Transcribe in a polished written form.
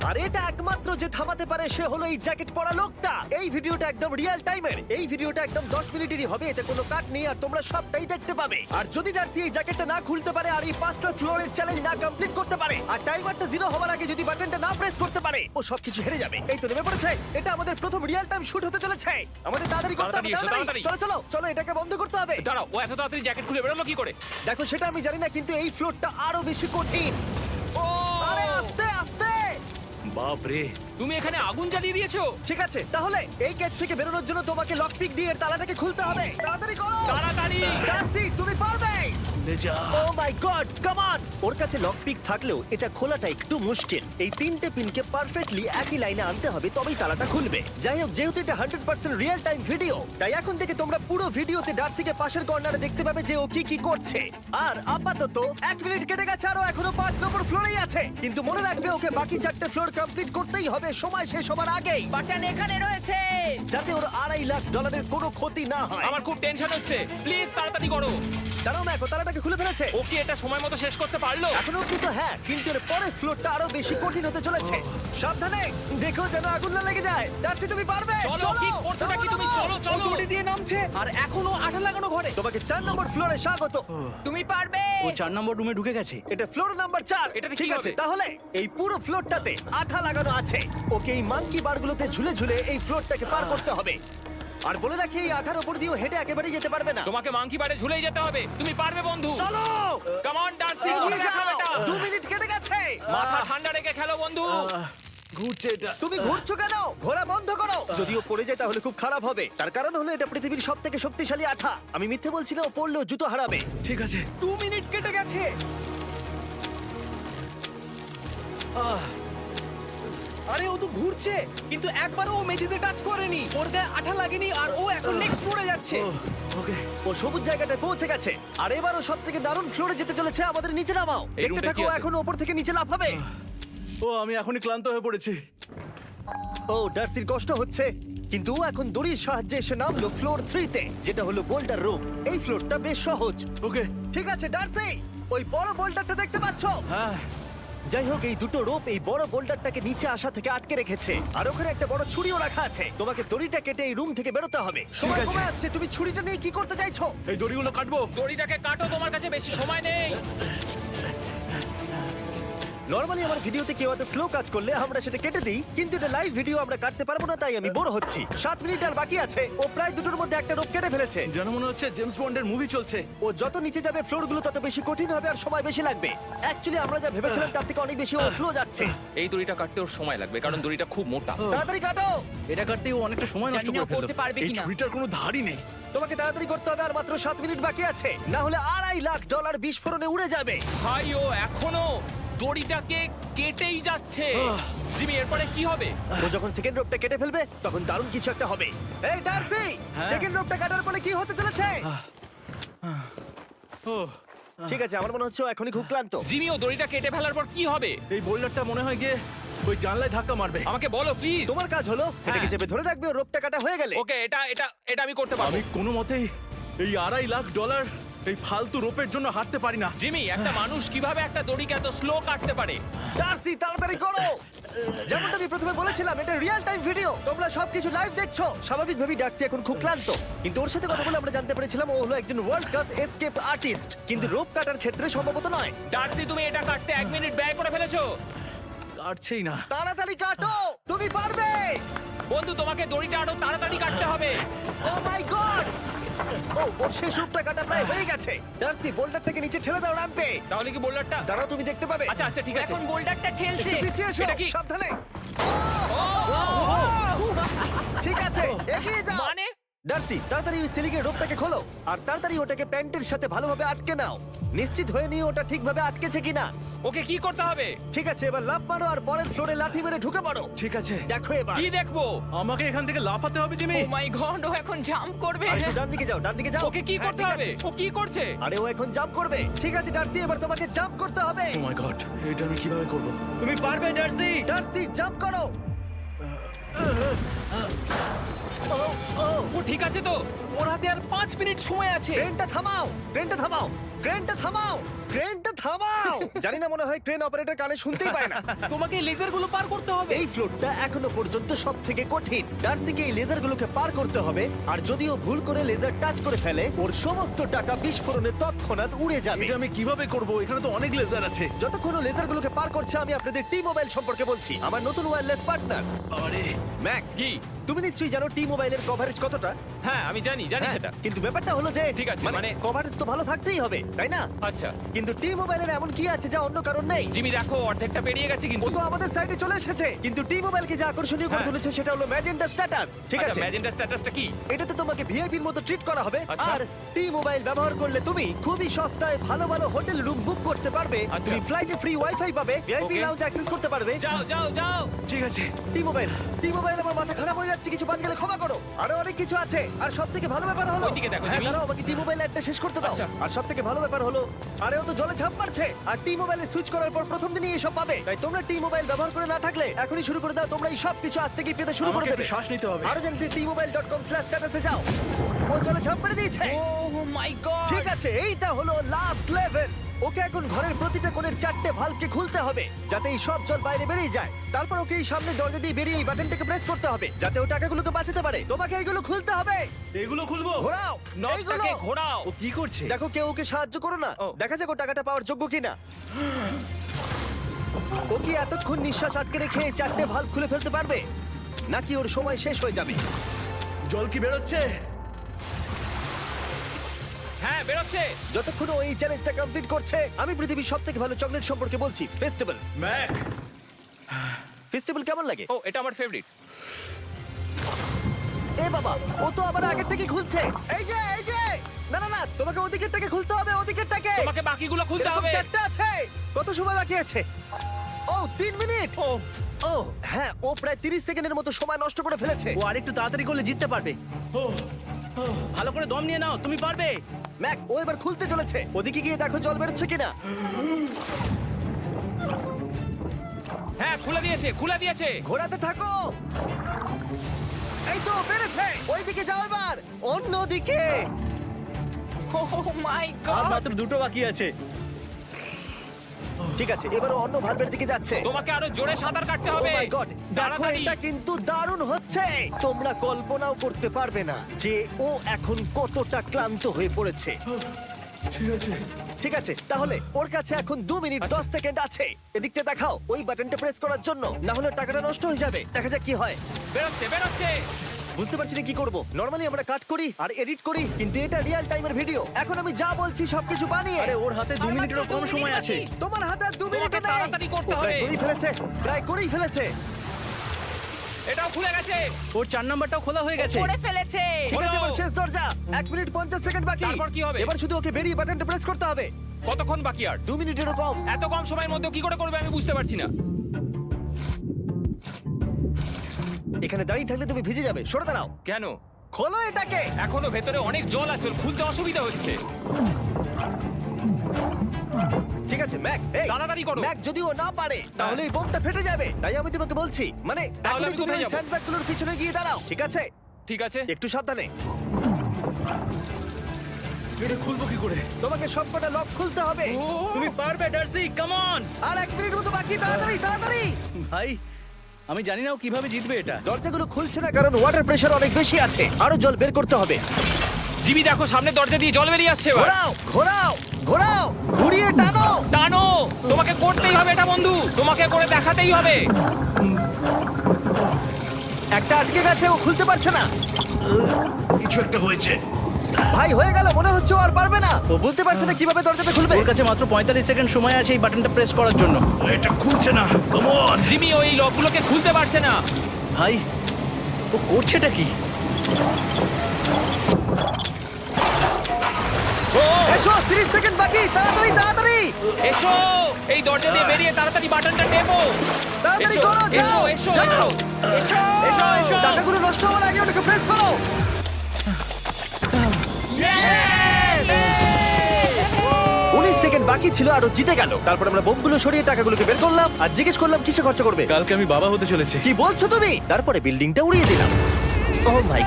আর এটা একমাত্র যে থামাতে পারে সে হলো এই জ্যাকেট পরা লোকটা। এই ভিডিওটা একদম রিয়েল টাইমের, এই ভিডিওটা একদম 10 মিনিটেরই হবে, এতে কোনো কাট নেই আর তোমরা সবটাই দেখতে পাবে। আর যদি ডার্সি এই জ্যাকেটটা না খুলতে পারে আর এই 5টা ফ্লোরের চ্যালেঞ্জ না কমপ্লিট করতে পারে আর টাইমারটা 0 হওয়ার আগে যদি বাটনটা না প্রেস করতে পারে, ও সবকিছু হেরে যাবে। এই তো নেমে পড়েছে, এটা আমাদের প্রথম রিয়েল টাইম শুট হতে চলেছে। আমাদের তাড়াতাড়ি করতে হবে, তাড়াতাড়ি। চলো চলো চলো, এটাকে বন্ধ করতে হবে। দাঁড়াও, ও এত তাড়াতাড়ি জ্যাকেট খুলে বেরোলো কি করে? দেখো সেটা আমি জানি না, কিন্তু এই ফ্লোরটা আরো বেশি কঠিন। ও আরে আস্তে আস্তে। বাপ রে, তুমি এখানে আগুন জ্বালিয়ে দিয়েছো। ঠিক আছে, তাহলে এই গেট থেকে বেরোনোর জন্য তোমাকে লকপিক দিয়ে এর তালাটাকে খুলতে হবে। তাড়াতাড়ি করো তাড়াতাড়ি। ডার্সি, তুমি পারবে। লে যা। ও মাই গড, কাম অন। ওর কাছে লকপিক থাকলেও এটা খোলাটা একটু মুশকিল। এই 3টে পিনকে পারফেক্টলি একই লাইনে আনতে হবে, তবেই তালাটা খুলবে। যাই হোক, যেহেতু এটা 100% রিয়েল টাইম ভিডিও, তাই এখন থেকে তোমরা পুরো ভিডিওতে ডার্সিকে পাশের কর্নারে দেখতে পাবে যে ও কি কি করছে। আর আপাতত 1 মিনিট কেটে গেছে, আরো এখনো 5 নম্বর ফ্লোরেই আছে। কিন্তু মনে রাখবে, ওকে বাকি 4টে ফ্লোর কমপ্লিট করতেই হবে সময় শেষ হবার আগেই, বাটন এখানে রয়েছে। যাতে ওর $2.5 লাখ কোনো ক্ষতি না হয়। আমার খুব টেনশন হচ্ছে, প্লিজ তাড়াতাড়ি করো। কারণ দেখো, তালাটাকে খুলে ফেলেছে। ও কি এটা সময় মতো শেষ করতে পারলো? এখনো কিন্তু হ্যাঁ, কিন্তু এর পরের ফ্লোরটা আরো বেশি কঠিন হতে চলেছে। সাবধানে, দেখো যেন আগুন না লেগে যায়। ডার্সি, তুমি পারবে। চলো, কি করছো নাকি তুমি? চলো চলো। দড়ি দিয়ে নামছে আর এখনো আঠা লাগানো ঘরে। তোমাকে 4 নম্বর ফ্লোরে স্বাগত। তুমি পারবে। ও 4 নম্বর রুমে ঢুকে গেছে। এটা ফ্লোর নাম্বার 4। এটাতে কি ঠিক আছে, হবে? তাহলে এই পুরো ফ্লোরটাতে আঠা লাগানো আছে। ওকে এই মাঙ্কি বারগুলোতে ঝুলে ঝুলে এই ফ্লোরটাকে পার করতে হবে। আর বলে রাখি, এই আঠার উপর দিয়েও হেঁটে একেবারেই যেতে পারবে না। তোমাকে মাংকি বারে ঝুলেই যেতে হবে। তুমি পারবে বন্ধু। চলো, কাম অন ডার্সি, এগিয়ে করে দেখাও যাও। এটা। 2 মিনিট কেটে গেছে। মাথা ঠান্ডা রেখে খেলো বন্ধু। ঘুরছে এটা। তুমি ঘুরছো কেন? ঘোরা বন্ধ করো। যদিও পড়ে যায় তাহলে খুব খারাপ হবে। তার কারণ হলো এটা পৃথিবীর সবথেকে শক্তিশালী আঠা। আমি মিথ্যে বলছি না, ও পড়লেও জুতো হারাবে। ঠিক আছে। 2 মিনিট কেটে গেছে। আরে ও তো ঘুরছে, কিন্তু একবারও ও মেঝেতে টাচ করেনি। ওর গায়ে আঠা লাগেনি আর ও এখন নেক্সট ফ্লোরে যাচ্ছে। ওকে। ও সবুজ জায়গাটায় পৌঁছে গেছে। আর এবারও সব থেকে দারুণ ফ্লোরে যেতে চলেছে। আমাদের নিচে নামাও। এই দেখতে রুমটা থাকো, কি আছে? এখন ওপর থেকে নিচে লাফাবে। ও আমি এখনই ক্লান্ত হয়ে পড়েছি। ও ডার্সির কষ্ট হচ্ছে, কিন্তু ও এখন দড়ির সাহায্যে এসে নামলো ফ্লোর 3 তে, যেটা হলো বোল্টার রুম। এই ফ্লোরটা বেশ সহজ। ওকে। ঠিক আছে ডার্সি, ওই বড় বোল্টারটা দেখতে পাচ্ছো? হ্যাঁ। যাই হোক, এই দুটো রোপ এই বড় বোল্ডারটাকে নিচে আসা থেকে আটকে রেখেছে। আর ওখানে একটা বড় ছুরিও রাখা আছে। তোমাকে দড়িটা কেটে এই রুম থেকে বেরোতে হবে। সময় আছে। কমে আসছে, তুমি ছুরিটা নিয়ে কি করতে চাইছো? এই দড়িগুলো কাটবো। দড়িটাকে কাটো, তোমার কাছে বেশি সময় নেই। নরমালি আমার ভিডিওতে কেউ এত স্লো কাজ করলে আমরা সেটা কেটে দিই, কিন্তু এটা লাইভ ভিডিও আমরা কাটতে পারবো না, তাই আমি বোর হচ্ছি। 7 মিনিট আর বাকি আছে। ও প্রায় দুটোর মধ্যে একটা রোপ কেটে ফেলেছে। যেন মনে হচ্ছে জেমস বন্ডের মুভি চলছে। ও যত নিচে যাবে ফ্লোরগুলো তত বেশি কঠিন হবে আর সময় বেশি লাগবে। অ্যাকচুয়ালি আমরা যা ভেবেছিলাম তার থেকে অনেক বেশি ও স্লো যাচ্ছে। এই দড়িটা কাটতে ওর সময় লাগবে, কারণ দড়িটা খুব মোটা। তাড়াতাড়ি কাটো। এটা কাটতে ও অনেকটা সময় নষ্ট জানি না করে ফেললো। করতে পারবে এই কিনা। ছুরিটার কোনো ধারই নেই। তোমাকে তাড়াতাড়ি করতে হবে, আর মাত্র 7 মিনিট বাকি আছে, না হলে $2.5 লাখ বিস্ফোরণে উড়ে যাবে। ভাই, ও এখনো দড়িটাকে কেটেই যাচ্ছে। জিমি, এরপরে কি হবে? ও যখন সেকেন্ড রোপটা কেটে ফেলবে তখন দারুণ কিছু একটা হবে। এই ডার্সি, সেকেন্ড রোপটা কাটার পরে কি হতে চলেছে? ও ঠিক আছে, আমার মনে হচ্ছে ও এখনই খুব ক্লান্ত। জিমি, ও দড়িটা কেটে ফেলার পর কি হবে? এই বোল্ডারটা মনে হয় গিয়ে ওই জানলায় ধাক্কা মারবে। আমাকে বলো প্লিজ। তোমার কাজ হলো এটাকে চেপে ধরে রাখবে, ও রোপটা কাটা হয়ে গেলে। ওকে, এটা এটা এটা আমি করতে পারবো। আমি কোনো মতেই এই $2.5 লাখ এই ফালতু রোপের জন্য হারতে পারি না। জিমি, একটা মানুষ কিভাবে একটা দড়িকে এত স্লো কাটতে পারে? ডার্সি, তাড়াতাড়ি করো। যেমনটা আমি প্রথমে বলেছিলাম, এটা রিয়েল টাইম ভিডিও, তোমরা সবকিছু লাইভ দেখছো। স্বাভাবিকভাবেই ডার্সি এখন খুব ক্লান্ত, কিন্তু ওর সাথে কথা বলে আমরা জানতে পেরেছিলাম ও হলো একজন ওয়ার্ল্ড ক্লাস এসকেপ আর্টিস্ট, কিন্তু রোপ কাটার ক্ষেত্রে সম্ভবত নয়। ডার্সি, তুমি এটা কাটতে 1 মিনিট ব্যয় করে ফেলেছো। কাটছেই না। তাড়াতাড়ি কাটো, তুমি পারবে। বন্ধু, তোমাকে দড়িটা আরো তাড়াতাড়ি কাটতে হবে। ও মাই গড! ও, ওর শেষ রূপটা কাটা প্রায় হয়ে গেছে। ডার্সি, বোল্ডারটাকে নিচে ঠেলে দাও রাম্পে। তাহলে কি বোল্ডারটা? দাঁড়াও, তুমি দেখতে পাবে। আচ্ছা আচ্ছা, ঠিক আছে। এখন বোল্ডারটা ঠেলছে। একটু পিছিয়ে এসো, এটা কি? সাবধানে। ঠিক আছে, এগিয়ে যাও। মানে? ডার্সি, তাড়াতাড়ি ওই সিলিংয়ের রোপটাকে খোলো আর তাড়াতাড়ি ওটাকে প্যান্টের সাথে ভালোভাবে আটকে নাও। নিশ্চিত হয়ে নিও ওটা ঠিকভাবে আটকেছে কিনা। ওকে কি করতে হবে? ঠিক আছে, এবার লাফ মারো আর পরের ফ্লোরে লাথি মেরে ঢুকে পড়ো। ঠিক আছে। দেখো এবার। কি দেখবো? আমাকে এখান থেকে লাফাতে হবে জিমি। ও মাই গড, ও এখন জাম্প করবে। আর একটু ডান দিকে যাও, ডান দিকে যাও। ওকে কি হ্যাঁ, করতে ঠিক হবে? আছে। ও কি করছে? আরে ও এখন জাম্প করবে। ঠিক আছে ডার্সি, এবার তোমাকে জাম্প করতে হবে। ও মাই গড, এটা আমি কিভাবে করব? তুমি পারবে ডার্সি। ডার্সি, জাম্প করো। ও, ও, ও ঠিক আছে তো? ওর হাতে আর 5 মিনিট সময় আছে। ক্রেনটা থামাও, ক্রেনটা থামাও, ক্রেনটা থামাও, ক্রেনটা থামাও। জানি না, মনে হয় ক্রেন অপারেটর কানে শুনতেই পায় না। তোমাকে লেজারগুলো পার করতে হবে। এই ফ্লোরটা এখনো পর্যন্ত সব থেকে কঠিন। ডার্সিকে এই লেজারগুলোকে পার করতে হবে, আর যদিও ভুল করে লেজার টাচ করে ফেলে, ওর সমস্ত টাকা বিস্ফোরণে তৎক্ষণাৎ উড়ে যাবে। এটা আমি কিভাবে করব? এখানে তো অনেক লেজার আছে। যতক্ষণ ও লেজারগুলোকে পার করছে, আমি আপনাদের টি মোবাইল সম্পর্কে বলছি, আমার নতুন ওয়্যারলেস পার্টনার আরে ম্যাক। কি? তুমি নিশ্চয়ই জানো টি মোবাইলের কভারেজ কতটা? হ্যাঁ আমি জানি হ্যাঁ, সেটা। কিন্তু ব্যাপারটা হলো যে ঠিক আছে, মানে কভারেজ তো ভালো থাকতেই হবে, তাই না? আচ্ছা কিন্তু টি মোবাইলের এমন কি আছে যা অন্য কারণ নেই? জিমি দেখো অর্ধেকটা পেরিয়ে গেছে ও কিন্তু। তো আমাদের সাইডে চলে এসেছে, কিন্তু টি মোবাইলকে যে আকর্ষণীয় করে হ্যাঁ। তুলেছে সেটা হলো ম্যাজেন্টা স্ট্যাটাস। ঠিক আছে, ম্যাজেন্টা স্ট্যাটাসটা কি? এটাতে তোমাকে ভিআইপির মতো ট্রিট করা হবে। আচ্ছা। আর টি মোবাইল ব্যবহার করলে তুমি খুবই সস্তায় ভালো ভালো হোটেল রুম বুক করতে পারবে। আচ্ছা। তুমি ফ্লাইটে ফ্রি ওয়াইফাই পাবে, ভিআইপি Okay. লাউঞ্জ অ্যাক্সেস করতে পারবে। যাও যাও যাও। ঠিক আছে। টি মোবাইল, টি মোবাইল, আমার মাথা খারাপ হয়ে যাচ্ছে, কিছু বাদ গেলে ক্ষমা করো। আরো অনেক কিছু আছে, আর সবথেকে ভালো ব্যাপার হলো, ওইদিকে দেখো, হ্যাঁ জিমি। দাঁড়াও, আমাকে টি মোবাইল একটা শেষ করতে দাও। আচ্ছা। আর সবথেকে ভালো ব্যাপার হলো, আরে ও তো জলে ঝাঁপ মারছে, আর টি মোবাইলে সুইচ করার পর প্রথম দিনই এসব পাবে। তাই তোমরা টি মোবাইল ব্যবহার করে না থাকলে এখনই শুরু করে দাও। তোমরা এই সব কিছু আজ থেকেই পেতে শুরু করে আমাকে দেবে। একটু শ্বাস নিতে হবে। আরো জানতে tmobile.com/status এ যাও। ও জলে ঝাঁপ মেরে দিয়েছে। ও মাই গড। ঠিক আছে, এইটা হলো লাস্ট লেভেল। ওকে এখন ঘরের প্রতিটা কোণের 4টে ভালভকে খুলতে হবে, যাতে এই সব জল বাইরে বেরিয়ে যায়। তারপর ওকে এই সামনে দরজা দিয়ে বেরিয়ে এই বাটনটাকে প্রেস করতে হবে, যাতে ও টাকাগুলোকে বাঁচাতে পারে। তোমাকে এইগুলো খুলতে হবে। এগুলো খুলবো? ঘোরাও এইগুলো। নটটাকে ঘোরাও। ও কি করছে? দেখো কেউ ওকে সাহায্য করো না, ও। দেখা যাক ও টাকাটা পাওয়ার যোগ্য কিনা। ও কি এতক্ষণ নিঃশ্বাস আটকে রেখে এই 4টে ভালভ খুলে ফেলতে পারবে, নাকি ওর সময় শেষ হয়ে যাবে? জল কি বেরোচ্ছে? হ্যাঁ বেরোচ্ছে। যতক্ষণ ও এই চ্যালেঞ্জটা কমপ্লিট করছে, আমি পৃথিবীর সবথেকে ভালো চকলেট সম্পর্কে বলছি, ফেস্টিভ্যালস। ম্যাক, ফেস্টিভ্যাল কেমন লাগে? ও এটা আমার ফেভারিট। এ বাবা, ও তো আবার আগের থেকে খুলছে। এই যে এই যে, না না না, তোমাকে ওদিকেরটাকে খুলতে হবে, ওদিকেরটাকে। তোমাকে বাকিগুলো খুলতে এরকম হবে। 4টা আছে। কত সময় বাকি আছে? ও 3 মিনিট। ও ও হ্যাঁ, ও প্রায় 30 সেকেন্ডের মতো সময় নষ্ট করে ফেলেছে। ও আরেকটু তাড়াতাড়ি করলে জিততে পারবে। ভালো করে দম নিয়ে নাও, তুমি পারবে। ম্যাক, ও এবার খুলতে চলেছে। ওদিকে গিয়ে দেখো জল বেরোচ্ছে কিনা। হ্যাঁ খুলে দিয়েছে খুলে দিয়েছে। ঘোরাতে থাকো। এই তো বেড়েছে। ওইদিকে যাও এবার, অন্যদিকে। ও মাই আর গড। মাত্র 2টো বাকি আছে। ঠিক আছে, এবার ও অন্য ভালভের দিকে যাচ্ছে। তোমাকে আরো জোরে সাঁতার কাটতে Oh হবে। my God! দেখো, তাড়াতাড়ি। এটা কিন্তু দারুণ হচ্ছে। তোমরা কল্পনাও করতে পারবে না যে ও এখন কতটা ক্লান্ত হয়ে পড়েছে। ঠিক আছে। ঠিক আছে, তাহলে ওর কাছে এখন 2 মিনিট 10 সেকেন্ড আছে। এদিকটা দেখাও, ওই বাটনটা প্রেস করার জন্য, না হলে টাকাটা নষ্ট হয়ে যাবে। দেখা যাক কি হয়। বেরোচ্ছে বেরোচ্ছে। বুঝতে পারছি না কি করব। নরমালি আমরা কাট করি আর এডিট করি, কিন্তু এটা রিয়েল টাইমের ভিডিও। এখন আমি যা বলছি সবকিছু বানিয়ে। আরে ওর হাতে 2 মিনিটেরও কম সময় আছে। তোমার হাতে আর 2 মিনিট তোমাকে নেই। তাড়াতাড়ি করতে ও প্রায় হবে। করেই ফেলেছে, প্রায় করেই ফেলেছে। এটাও খুলে গেছে। ওর 4 নাম্বারটাও খোলা হয়ে গেছে। করে ফেলেছে। ঠিক আছে, হলো। এবার শেষ দরজা। 1 মিনিট 50 সেকেন্ড বাকি। তারপর কি হবে? এবার শুধু ওকে বেরিয়ে বাটনটা প্রেস করতে হবে। কতক্ষণ বাকি আর? 2 মিনিটেরও কম। এত কম সময়ের মধ্যে কি করে করবে আমি বুঝতে পারছি না। এখানে দাঁড়িয়ে থাকলে তুমি ভিজে যাবে, সরে দাঁড়াও। কেন? খোলো এটাকে। এখনো ভেতরে অনেক জল আছে, ওর খুলতে অসুবিধা হচ্ছে। ঠিক আছে ম্যাক, এই তাড়াতাড়ি করো। ম্যাক, যদি ও না পারে তাহলে এই বোমটা ফেটে যাবে। তাই আমি তোমাকে বলছি, মানে তাহলে এখনই আমি তুমি কোথায় ওই যাবো? স্যান্ডব্যাগগুলোর পিছনে গিয়ে দাঁড়াও, ঠিক আছে? ঠিক আছে। একটু সাবধানে। এটা খুলবো কি করে? তোমাকে সবকটা লক খুলতে হবে। তুমি পারবে ডার্সি, কাম অন। আর 1 মিনিট মতো বাকি, তাড়াতাড়ি তাড়াতাড়ি। ভাই আমি জানি না ও কিভাবে জিতবে এটা। দরজাগুলো খুলছে না কারণ ওয়াটার প্রেশার অনেক বেশি আছে। আরো জল বের করতে হবে। জিমি দেখো সামনে দরজা দিয়ে জল বেরিয়ে আসছে এবার। ঘোরাও ঘোরাও ঘোরাও, ঘুরিয়ে টানো। টানো। তোমাকে করতেই হবে এটা বন্ধু, তোমাকে করে দেখাতেই হবে। একটা আটকে গেছে, ও খুলতে পারছে না। কিছু একটা হয়েছে। ভাই হয়ে গেল, মনে হচ্ছে ও আর পারবে না। ও বুঝতে পারছে না কিভাবে দরজাটা খুলবে। ওর কাছে মাত্র 45 সেকেন্ড সময় আছে এই বাটনটা প্রেস করার জন্য। এটা খুলছে না। Come on. জিমি ওই লকগুলোকে খুলতে পারছে না। ভাই ও করছেটা কি? ও এসো, 30 সেকেন্ড বাকি, তাড়াতাড়ি তাড়াতাড়ি এসো, এই দরজা দিয়ে বেরিয়ে তাড়াতাড়ি বাটনটা টেপো। তাড়াতাড়ি এসো, করো, যাও এসো, যাও। এসো, এসো, এসো, এসো। টাকাগুলো নষ্ট হওয়ার আগে ওটাকে প্রেস করো। Yeah! 19 সেকেন্ড বাকি ছিল আর ও জিতে গেল। তারপর আমরা বোমগুলো সরিয়ে টাকাগুলোকে বের করলাম আর জিজ্ঞেস করলাম কিসে খরচা করবে। কালকে আমি বাবা হতে চলেছি। কি বলছো তুমি? তারপরে বিল্ডিংটা উড়িয়ে দিলাম। ও মাই